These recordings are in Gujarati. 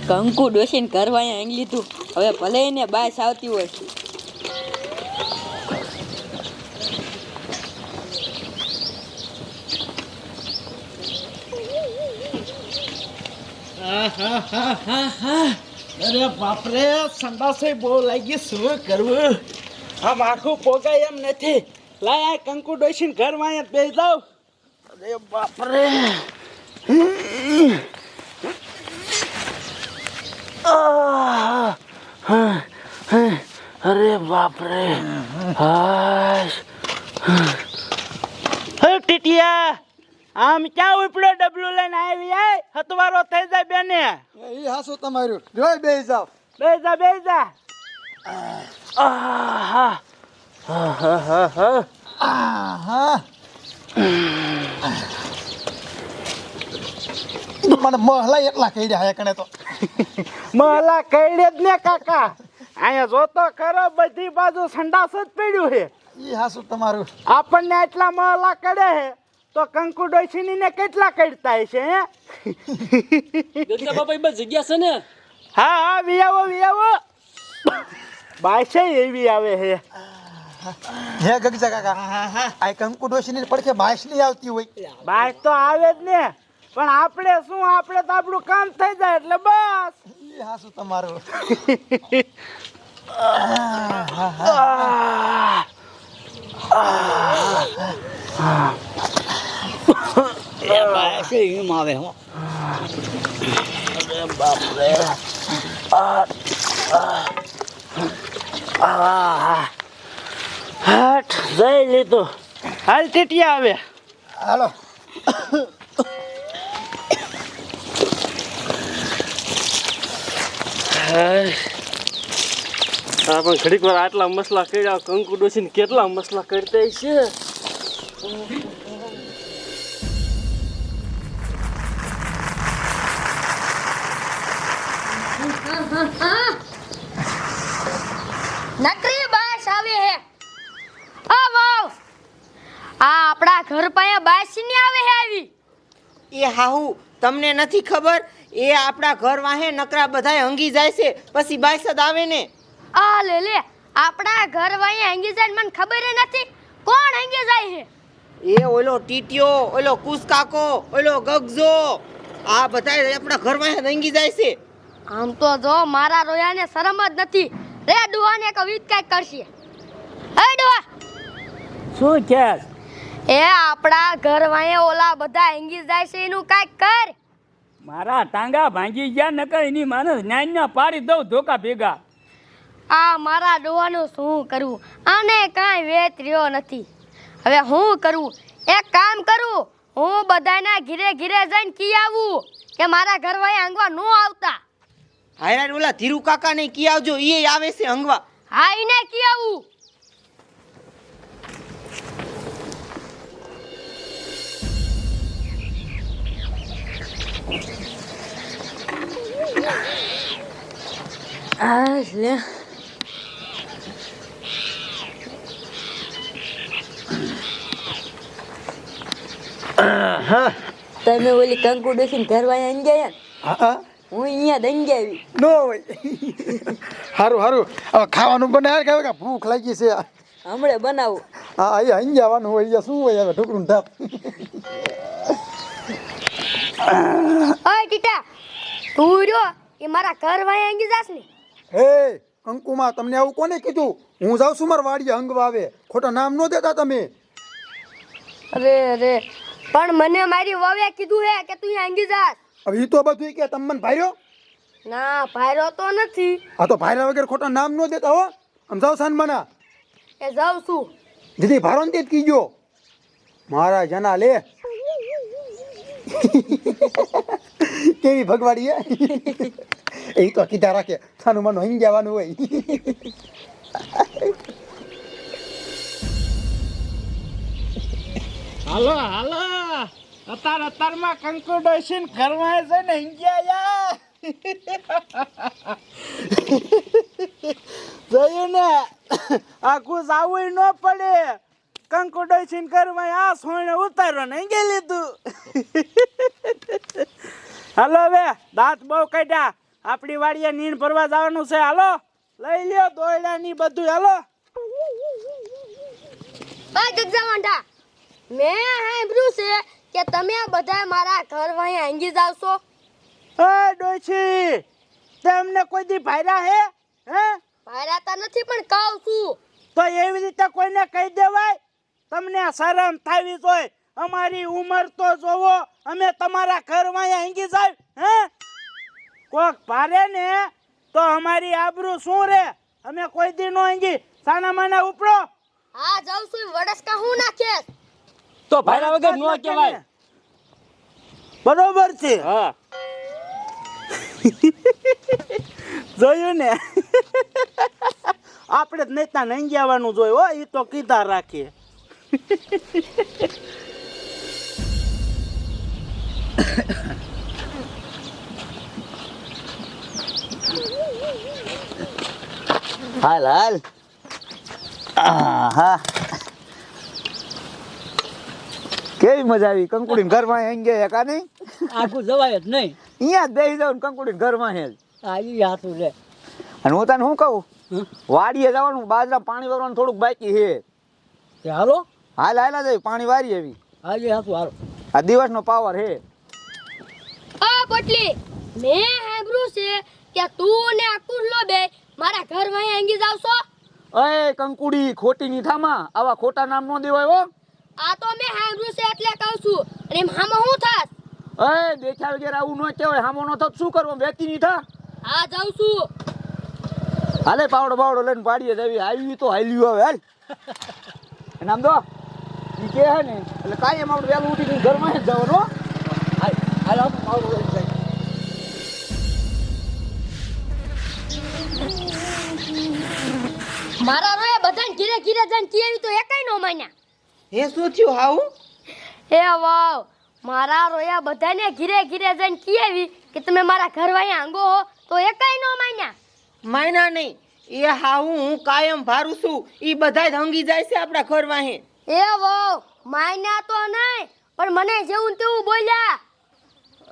કંકુ ડોસીને કરવા અહીંયા આંગી લીધું. હવે ભલે એને બાસ આવતી હોય. અરે બાપરે સંડાસે બહુ લાગી શું કરવું આમ આખું પોગાય એમ નથી લાય કંકુ ડોસીને ઘરમાં અહીંયા બેસી જાવ અરે બાપરે અરે બાપરે હાશ હે ટીટિયા આમ ક્યાં ઉપડ્યો ડબલું લઈને આવી આય હતવારો થઈ જાય બેને એ હાસુ તમારું જોઈ બેસી જાવ બેસી જા આહા આહા મને મહલા એટલા કહી રહ્યા કણે તો મહલા કઈડે જ ને કાકા અહીંયા જોતો ખરો બધી બાજુ સંડાસ જ પડ્યું છે એ હાસુ તમારું આપણને એટલા મહલા કડે છે તો કંકુ ડોશીની ને કેટલા કડતા હશે હે દત્તા બાપા એ બસ જગ્યા છે ને હા વિયાવો બાશે એવી આવે છે હે ગગજા કાકા આ કંકુ ડોશીની પડખે બાશ નહીં આવતી હોય બાય તો આવે જ ને પણ આપણે શું આપણે તો આપણું કામ થઈ જાય એટલે બસ એ હાસુ તમારું હટ જઈ લીધું હાલ ટીટિયા આવે હાલો હા પણ ઘડીક વાર આટલા મસલા કર્યા કંકુ ડોસીને કેટલા મસલા કરતા છે નકરી બાસ આવે હે આ વાવ આ આપણા ઘર પાસે બાસ ની આવે હે આવી એ હાહુ તમને નથી ખબર એ આપણા ઘર વાહે નકરા બધાય હંગી જાય છે પછી બાયસદ આવે ને આ લે આપણા ઘર વાય હંગી જાય મને ખબર ય નથી કોણ હંગી જાય હે એ ઓલો ટીટિયો ઓલો કુસકાકો ઓલો ગગજો આ બધાય આપણા ઘર વાહે હંગી જાય છે આમ તો જો મારા રોયાને શરમ જ નથી રે ડુહાને કવિત કાઈ કરશે હે ડુહા શું કે એ આપણા ઘર વાય ઓલા બધા હંગી જાય છે એનું કાઈ કર મારા ટાંગા ભાંગી ગયા નકર એની માને નાન્યા પાડી દઉં ધોકા ભેગા આ મારા ડોહાનું શું કરું આને કાંઈ વેત રહ્યો નથી હવે હું કરું એક કામ કરું હું બધાના ઘીરે જઈને કી આવું કે મારા ઘરવાળા હંગવા નો આવતા હાયરા ઓલા ધીરુ કાકા ને કી આવજો ઈ આવે છે હંગવા હા ઈને કી આવું લે તમે ઓલી કંકુ ડોસીને કરવા અહીંયા ગયા હા હું અહીંયા દંડી આવી નો હોય હારું હવે ખાવાનું બનાવે કે ભૂખ લાગી છે હમણે બનાવું હા અહીંયા અહીં જવાનું હોય અહીંયા શું હોય હવે ઢોકળું ઢાપ ઓય ટીટા તું રહ્યો એ મારા ઘરવાળા હંગી જાસ ને હે કંકુમાં તમને આવું કોને કીધું હું જાઉં છું મારા વાડીએ હંગવા આવે ખોટા નામ ન દેતા તમે અરે પણ મને મારી વવે કીધું હે કે તું હંગી જાસ હવે ઈ તો બધું કે તમે મને ભાર્યો ના ભાયરો તો નથી આ તો ભાર્યા વગર ખોટા નામ ન દેતા હો આમ જાવ સાન મના એ જાઉં છું દીદી ભારો ને તે જ કીજો મારા જના લે કેવી ભગવાડી એ તો કીધા રાખે સાનું માનું હઈ જવાનું હોય હાલો અત્યારમાં કંકુ ડોશીને ઘરમાં છે ને હિંગ્યા જોયું ને આખું જાવું ન પડે કંકુ ડોશીને ઘરમાં આ સોણે ઉતારો ને હિંગી લીધું હાલો હવે દાંત બહુ કાઢ્યા આપણી વાડીએ નીણ ભરવા જવાનું છે. હાલો લઈ લ્યો દોયડા ની બધું. હાલો આ ગગજા વાંઢા, મેં સાંભળ્યું છે કે તમે બધા મારા ઘર વાહે આંગી જાવશો. એ ડોશી તમને કોઈ દી ભાયરા હે? ભારાતા નથી પણ કહું છું. તો એવી રીતે કોઈને કહી દેવાય? તમને શરમ થાવી જોઈએ. અમારી ઉંમર તો જોવો, અમે તમારા ઘર વાંહે આંગી જાય. કોક ભારે ને તો અમારી આબરૂ શું રે? અમે કોઈ દી નો આંગી. સાના માના ઉપડો. હા જાઉં છું. વડસકા હું નાખે તો ભાઈરા વગર નો કહેવાય. બરોબર છે. હા જોયું ને આપણે જ નેતા નહીં આવવાનું જોયું હો. એ તો કીધા રાખીએ. હાલ હાલ. હા કેવી મજા આવી કંકુડીને ઘરમાં હેંગ ગયા કા નહીં? આખું જવાય જ નહીં. અહીંયા જ બેસી જાવ ને કંકુડીને ઘરમાં હેલ. આવી હાથું લે. અને હું તને શું કહું, વાડીએ જવાનું, બાજરા પાણી વારવાનું થોડુંક બાકી છે. તે હાલો હાલ હાલા જાય પાણી વારી એવી. આજે હાથું હાલો. આ દિવસનો પાવર હે. આ પટલી, મેં સાંભળ્યું છે કે તું ને આ કુર્લો બે મારા ઘર વાહે આંગી જાવશો. અય કંકુડી ખોટી ની થામાં આવા ખોટા નામ નો દેવાય હો. આ તો મેં સાંભળ્યું છે એટલે કહું છું. અને મામા હું થાત? અય દેખ્યા વગર આવું ન કહેવાય. હામો નો થત શું કરવું? વેતી ની થા. હા જાઉં છું. હાલે પાવડો બાવડો લઈને પાડીએ જવી. આવી તો હાલ્યું હવે હાલ. અને આમ તો ઈ કે હે ને એટલે કાંઈ એમ આપણે વહેલું ઉઠીને ઘરમાં જ જવાનું હો. હાલ હાલ આપણે પાવડો લઈને જાય. મારા રોયા બધાને ઘીરે ઘીરે જઈને કેવી તો એકાઈ નો માન્યા. હે શું થયું હાઉ? હે વાવ, મારા રોયા બધાને ઘીરે ઘીરે જઈને કેવી કે તમે મારા ઘર વાહે આંગો હો તો એકાઈ નો માન્યા. માયના નહીં એ હાઉ હું કાયમ ભારું છું. ઈ બધાય હંગી જાય છે આપણા ઘર વાહે. એ વાવ, માન્યા તો નહીં પણ મને જેવું ને તેવું બોલ્યા.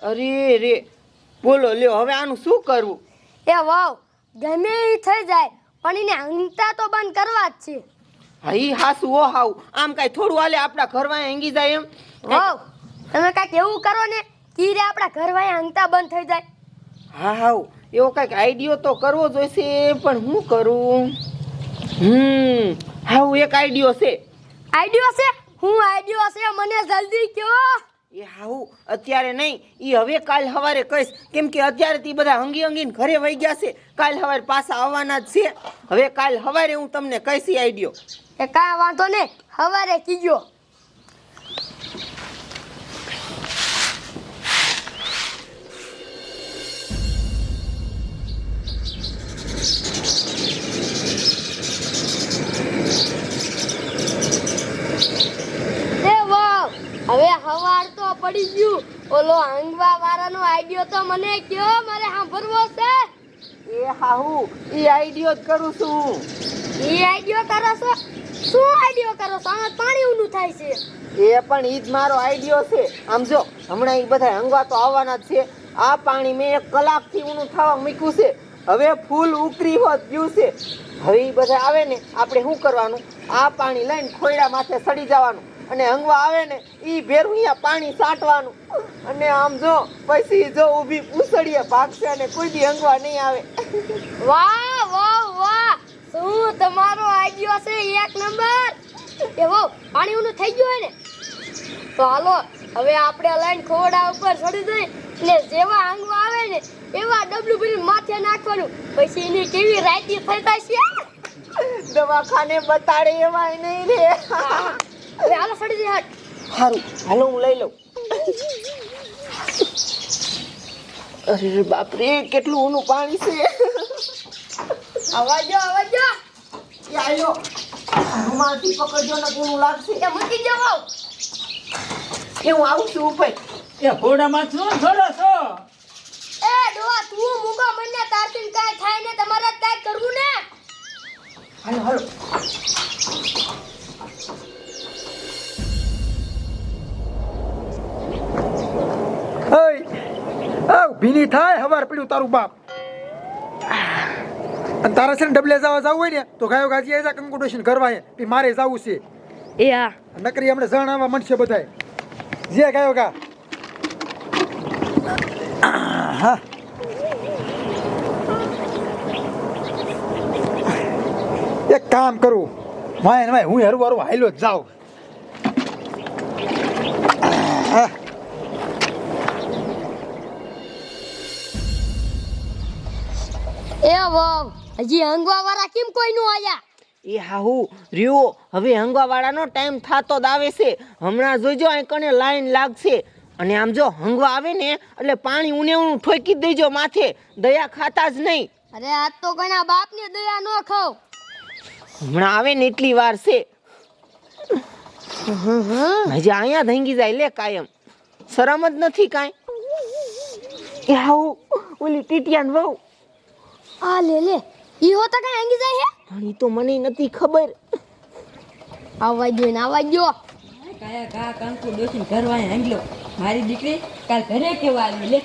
અરે રે બોલો લ્યો હવે આનું શું કરવું? એ વાવ, ગમે ઈ થઈ જાય પણ એને હંગતા તો બંધ કરવા જ છે. હા ઈ હાસુ હો હાઉ. આમ કાંઈ થોડું હાલે આપણા ઘર વાહે હંગી જાય એમ? વાવ, તમે કાંઈક એવું કરો ને કીરે આપણા ઘર વાહે હંગતા બંધ થઈ જાય. હા હાઉ એવો કાંઈક આઈડિયો તો કરવો જોઈશે પણ હું કરું? હાઉ એક આઈડિયો છે. આઈડિયો છે? હું આઈડિયો છે મને જલ્દી કહો. એ હાઉ અત્યારે નહીં, ઈ હવે કાલ સવારે કહીશ. કેમ કે અત્યારે તી બધા હંગી હંગીને ઘરે વહી ગયા છે. કાલ સવારે પાછા આવવાના જ છે. હવે કાલ સવારે હું તમને કહીશ ઈ આઈડિયો. એ કાંઈ વાંધો નહીં, સવારે કીજો. હવે હવાર તો પડી ગયું. ઓલો આંગવા વાળાનો આઈડિયો તો મને કયો, મારે સાંભળવો છે. એ હાહુ ઈ આઈડિયો જ કરું છું. ઈ આઈડિયો કરો છો? શું આઈડિયો કરો છો? આમાં પાણી ઊંડું થાય છે. એ પણ ઈ જ મારો આઈડિયો છે. આમ જો હમણાં ઈ બધા હંગવા તો આવવાના જ છે. આ પાણી મેં 1 કલાકથી ઊંડું થવા મૂક્યું છે. હવે ફૂલ ઉકરી હોત ગયું છે. હવે ઈ બધા આવે ને આપણે શું કરવાનું? આ પાણી લઈને ખોયડા માથે સડી જવાનું અને હંગવા આવે ને ઈ ભેરું અહીંયા પાણી સાટવાનું. અને આમ જો પછી જો ઊભી પૂછડીએ ભાગશે અને કોઈ દી હંગવા નહીં આવે. વાહ વાહ વાહ, શું તમારો આઈડિયો છે એક નંબર. એ વાહ, પાણી ઊંડું થઈ ગયું હોય ને તો હાલો હવે આપણે લઈને ખોડા ઉપર ચડી જઈ ને જેવા આંગવા આવે ને એવા ડબલું ભરીને માથે નાખવાનું. પછી એની કેવી રાઈતી થઈ જશે. દવાખાને બતાડે એવા નહીં રે. હવે હાલો ચડી જઈ. હટ સારું હાલો હું લઈ લઉં. અરે બાપરે કેટલું ઊનું પાણી છે. આવાજો આવાજો. આયો રૂમાલથી પકડજો ને ઊનું લાગશે. એ મૂકી જાવ. એ હું આવું છું ઉપર. એ ઘોડામાં શું થોડો છો? એ ડોવા તું મૂકો મને, તારથી કાંઈ થાય ને તમારે કાંઈ કરવું ને. હાલો હાલો. ભીની થાય હવાર પડ્યું તારું બાપ. અને તારે છે ને ડબલે જવું હોય ને તો ગાયો ગાજી આવી જા કંકુ ડોશીને કરવા હે પછી મારે જવું છે એ હા નકરી હમણાં જણ આવવા મળશે બધાય જે ગાયો ગા હા એક કામ કરું વાય ને વાય હું હરવું હરવું હાલ્યો જ જાઉં એ વાવ હજી હંગવા વાળા કેમ કોઈ નું આયા એ હાહુ રહ્યો હવે હંગવા વાળાનો ટાઈમ થાતો જ આવે છે હમણાં જોઈજો અહીં કને લાઈન લાગશે અને આમ જો હંગવા આવે ને એટલે પાણી ઉને ઠોકી જ દેજો માથે દયા ખાતા જ નહીં અરે આજ તો કોઈના બાપની દયા ન ખાવ હમણાં આવે ને એટલી વાર છે હજી અહીંયા ધંગી જાય લે કાયમ શરમ જ નથી કાંઈ એ હાહુ ઓલી ટીટિયાન વહુ આ લે લે ઈ હોતા કઈ હંગી જાય હે ઈ તો મને નથી ખબર આવા દો ને આવા દો કાયા કા કંકુ ડોશીને ઘરવાય હાંગલો મારી દીકરી કાલ ઘરે કેવા આવી લે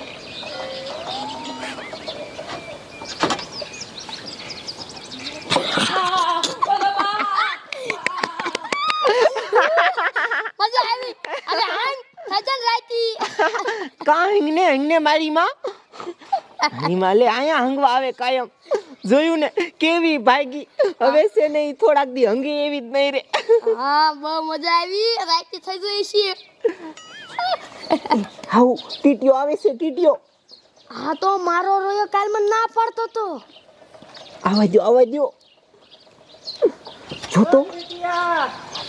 મજા આવી હવે હાંગ સજન રાતી કા હંગને મારી માં લે આયા હંગવા આવે કાયમ જોયું ને કેવી ભાગી હવે છે ને ઈ થોડાક દી હંગી એવી જ નહીં રે હા બહુ મજા આવી રાતી થઈ ગઈ છે હાઉ ટીટીઓ આવે છે ટીટીઓ હા તો મારો રોયો કાલ મને ના પડતો તો આવા દો જો તો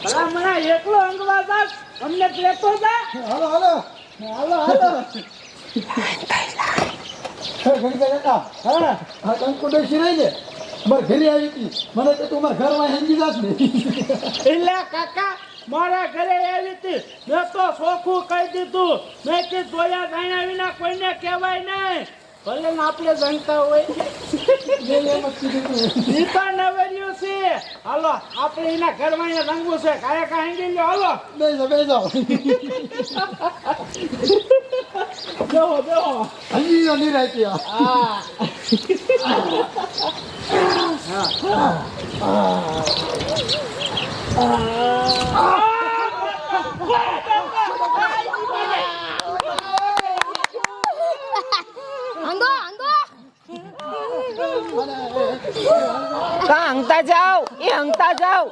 ભલા મને એકલો અંગવા જા અમને પ્લેટો જા હાલો હાલો હાલો હાલો હા કંકુ ડોશી રહી ને મારે ઘરે આવી હતી મને કે તું મારા ઘરમાં હેંગી જાસ ને એટલે કાકા મારા ઘરે આવી હતી મેં તો સોખું કહી દીધું મેં કે જોયા જાણ્યા વિના કોઈને કહેવાય નહીં ભલે ને આપણે જાણતા હોય દીપા નવર્યું છે હાલો આપણે એના ઘરમાં રંગવું છે કાયા કા હેંગી લ્યો હાલો બેસો બેહો હંગી નહીં રાખી અંગો અંગો કા હંગતા જાવ એ હંગતા જાવ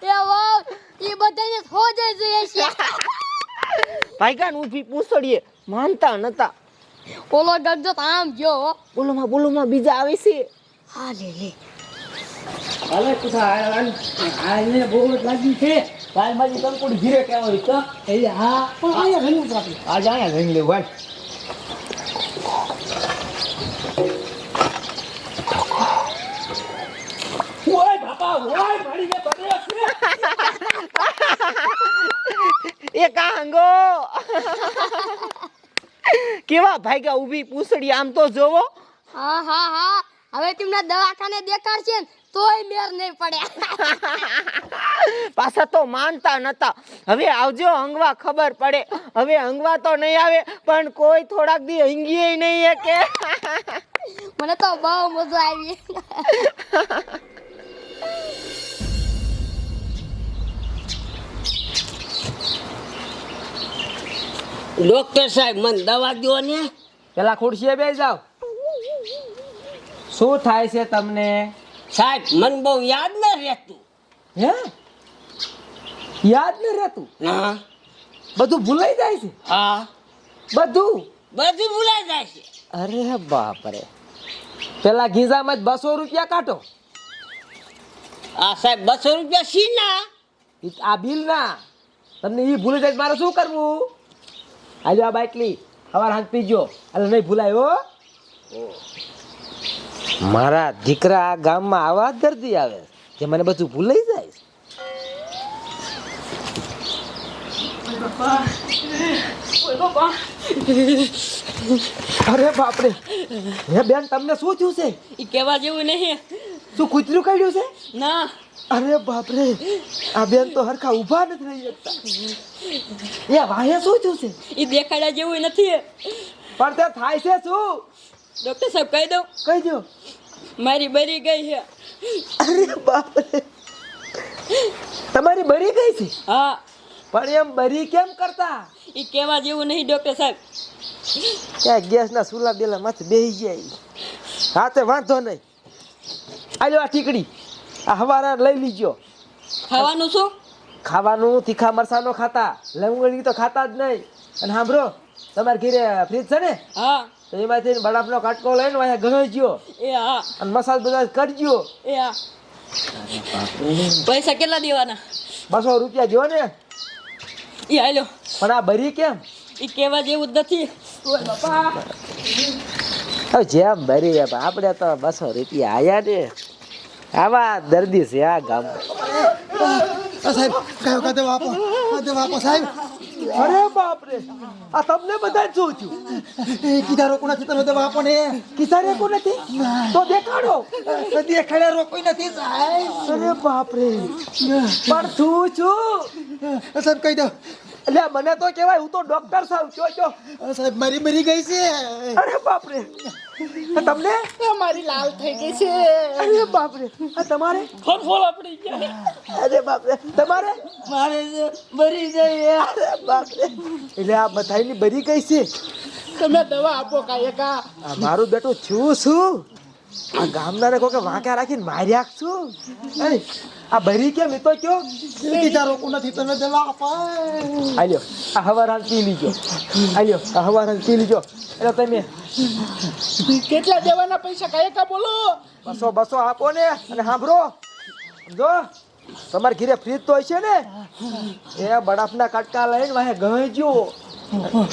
એ વાવ ઈ બધાને ખોજે જોઈએ છે ભાઈગાન ઊભી પૂછડીએ માનતા નતા ઓલો ડગજો આમ ગયો બોલોમાં બીજા આવે છે હા લે લે હાલે કુસા આને બહુ જ લાગી છે કાલ મારી કંકુડી ઘીરે કેવા હોય તો એ હા પણ અહીંયા ઘણું છે આપણે આજ અહીંયા ઘણી લેવું ભાઈ ઓય બાપા ઓય મારી જે બને છે એ કાંગો કેવા ભાઈગા ઊભી પૂછડી આમ તો જોવો હા હા હા હવે તમને દવાખાને દેખાડશે ને તોય મેર નહીં પડે પાછા તો માનતા નતા હવે આવજો હંગવા ખબર પડે હવે હંગવા તો નહીં આવે પણ કોઈ થોડાક દી હંગીએ નહીં કે મને તો બહુ મજા આવી ડોક્ટર સાહેબ મને દવા દો ને પેલા ખુરશીએ બેસી જાવ શું થાય છે તમને સાહેબ મને બહુ યાદ ન રહેતું હે યાદ ન રહેતું હા બધું ભૂલાઈ જાય છે હા બધું ભૂલાઈ જાય છે અરે બાપ રે પેલા ગીઝામાં જ 200 રૂપિયા કાઢો આ સાહેબ 200 રૂપિયા સીના આ બિલ ના તમને ઈ ભૂલી જાય મારે શું કરવું આજો આ બાટલી સવાર હાથ પીજો એટલે નહીં ભૂલાય હો મારા દીકરા આ ગામમાં આવા દર્દી આવે જે મને બધું ભૂલાઈ જાય અરે બાપરે હે બેન તમને શું થયું છે ઈ કેવા જેવું નહીં શું કૂતરું કાઢ્યું છે ના અરે બાપરે આ બેન તો હરખા ઊભા નથી રહી શકતા એ વાહે શું થયું છે ઈ દેખાડ્યા જેવું નથી પણ તે થાય છે શું? ડોક્ટર સાહેબ કહી દઉં, કહી દો. મારી બરી ગઈ છે. અરે બાપ રે, તમારી બરી ગઈ છે? હા, પણ એમ બરી કેમ કરતા? એ કહેવા જેવું નહીં ડોક્ટર સાહેબ. ક્યાં ગેસના સુલા બેલા માથે બેસી ગયા ઈ. હા તે વાંધો નહીં. આલ્યો આ ટીકડી, આ હવારા લઈ લીજો. ખાવાનું શું? ખાવાનું તીખા મરસાનો ખાતા, લવંગણી તો ખાતા જ નહીં. અને સાંભળો, તમારે ઘરે ફ્રીજ છે ને? હા. તો એમાંથી બરફનો કટકો લઈને અહીંયા ગણજો એ હા. અને મસાજ બધા કરજો. એ હા. પૈસા કેટલા દેવાના? 200 રૂપિયા જો ને. એ હાલો. પણ આ બરી કેમ? એ કહેવા જેવું જ નથી. ઓય બાપા. હવે જેમ બરી એમ આપણે તો 200 રૂપિયા આયા ને. આવા દર્દી છે આ ગામ. સાહેબ કયો કાતે વાપો સાહેબ. અરે બાપ રે, આ તમને બધા શું થયું? એ કીધા રોકો નથી તમે દવા આપો ને. કિસ્સા રેકો નથી તો દેખાડો. દેખાડ્યા રોકોઈ નથી સાહેબ. અરે બાપ રે, પણ તું છું સાહેબ કહી દો. એટલે મને તો કહેવાય હું તો ડોક્ટર છું. જો સાહેબ મારી મરી ગઈ છે. અરે બાપ રે, તમને મારી લાલ થઈ ગઈ છે. અરે બાપ રે, આ તમારે ફોલા પડી ગયા. અરે બાપ રે, તમારે મારે બરી ગઈ. અરે બાપ રે, એટલે આ બધાની બરી ગઈ છે. તમે દવા આપો કાયકા. આ મારું બેટું છું આ ગામના કોઈ વાંકા રાખીને માર્યા છું. એ આ બરી કેમ એ તો કયો? કીધા રોકો નથી તમે દવા આપો. આલ્યો આ હવારાન પી લીજો. આલ્યો આ હવારાન પી લીજો. એટલે તમે કેટલા દેવાના પૈસા કાયકા બોલો. 200 આપો ને. અને સાંભળો, જો તમારે ઘરે ફ્રીજ તો હશે ને, એ બરફના કટકા લઈને વાહે ગણજો.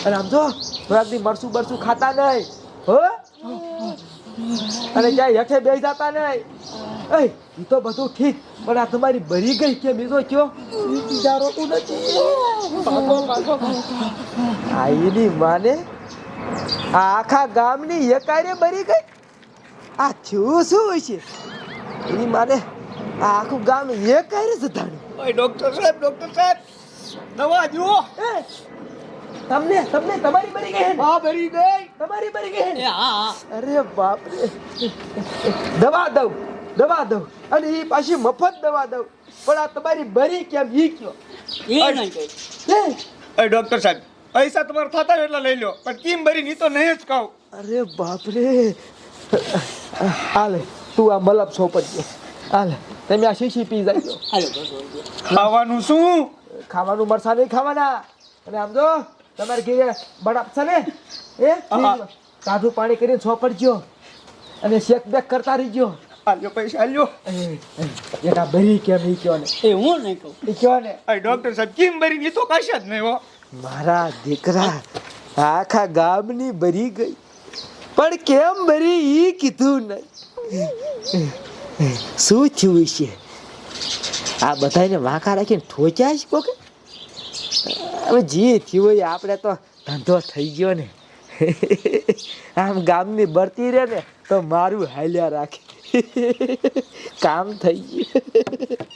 અને આમ જો થોડાક દી મરસું બરસું ખાતા નહીં હો. અને ક્યાંય હેઠે બેસી જતા નહીં. એ તો બધું ઠીક, પણ આ તમારી બરી ગઈ કેમ એ તો કયો? કીધા રોકું નથી. આ એની માને આ આખા ગામની એકારે બરી ગઈ. આ શું છે એની માને? આ આખું ગામ એકારે જતાડ્યું. ડોક્ટર સાહેબ દવા જુઓ. તમને તમારી બરી ગઈ હે ને? હા ભરી ગઈ. તમારી બરી ગઈ હે ને? હા. અરે બાપ રે, દવા દઉં અને એ પાછી મફત દવા દઉં, પણ આ તમારી બરી કેમ ઈ કયો? એ નહીં કહી. ડોક્ટર સાહેબ પૈસા તમારે થતા હોય એટલે લઈ લો, પણ કેમ ભરી ની તો નહીં જ કહું. અરે બાપ રે, હાલે તું આ મલબ સોપડજો. હાલે તમે આ શીશી પી જાય. ખાવાનું શું? ખાવાનું મરસા નહીં ખાવાના. અને આમ જો તમારે ઘરે બરફ છે ને, એ કાઢું પાણી કરીને સોપડજો અને શેક બેક કરતા રહીજો. આલ્યો પૈસા આલ્યો. એના બરી કેમ ઈ કયો ને? એ હું નહીં કહું. ઈ કયો ને? ડોક્ટર સાહેબ કેમ ભરી ની તો કશ જ નહીં હો. મારા દીકરા આખા ગામની બરી ગઈ, પણ કેમ બરી ઈ કીધું નહીં. શું થયું છે? આ બધાને વાંકા રાખીને ઠોચ્યા છે કોકે? હવે જે થયું હોય આપણે તો ધંધો થઈ ગયો ને. આમ ગામની બરતી રહે ને તો મારું હાલ્યા રાખે. કામ થઈ ગયું.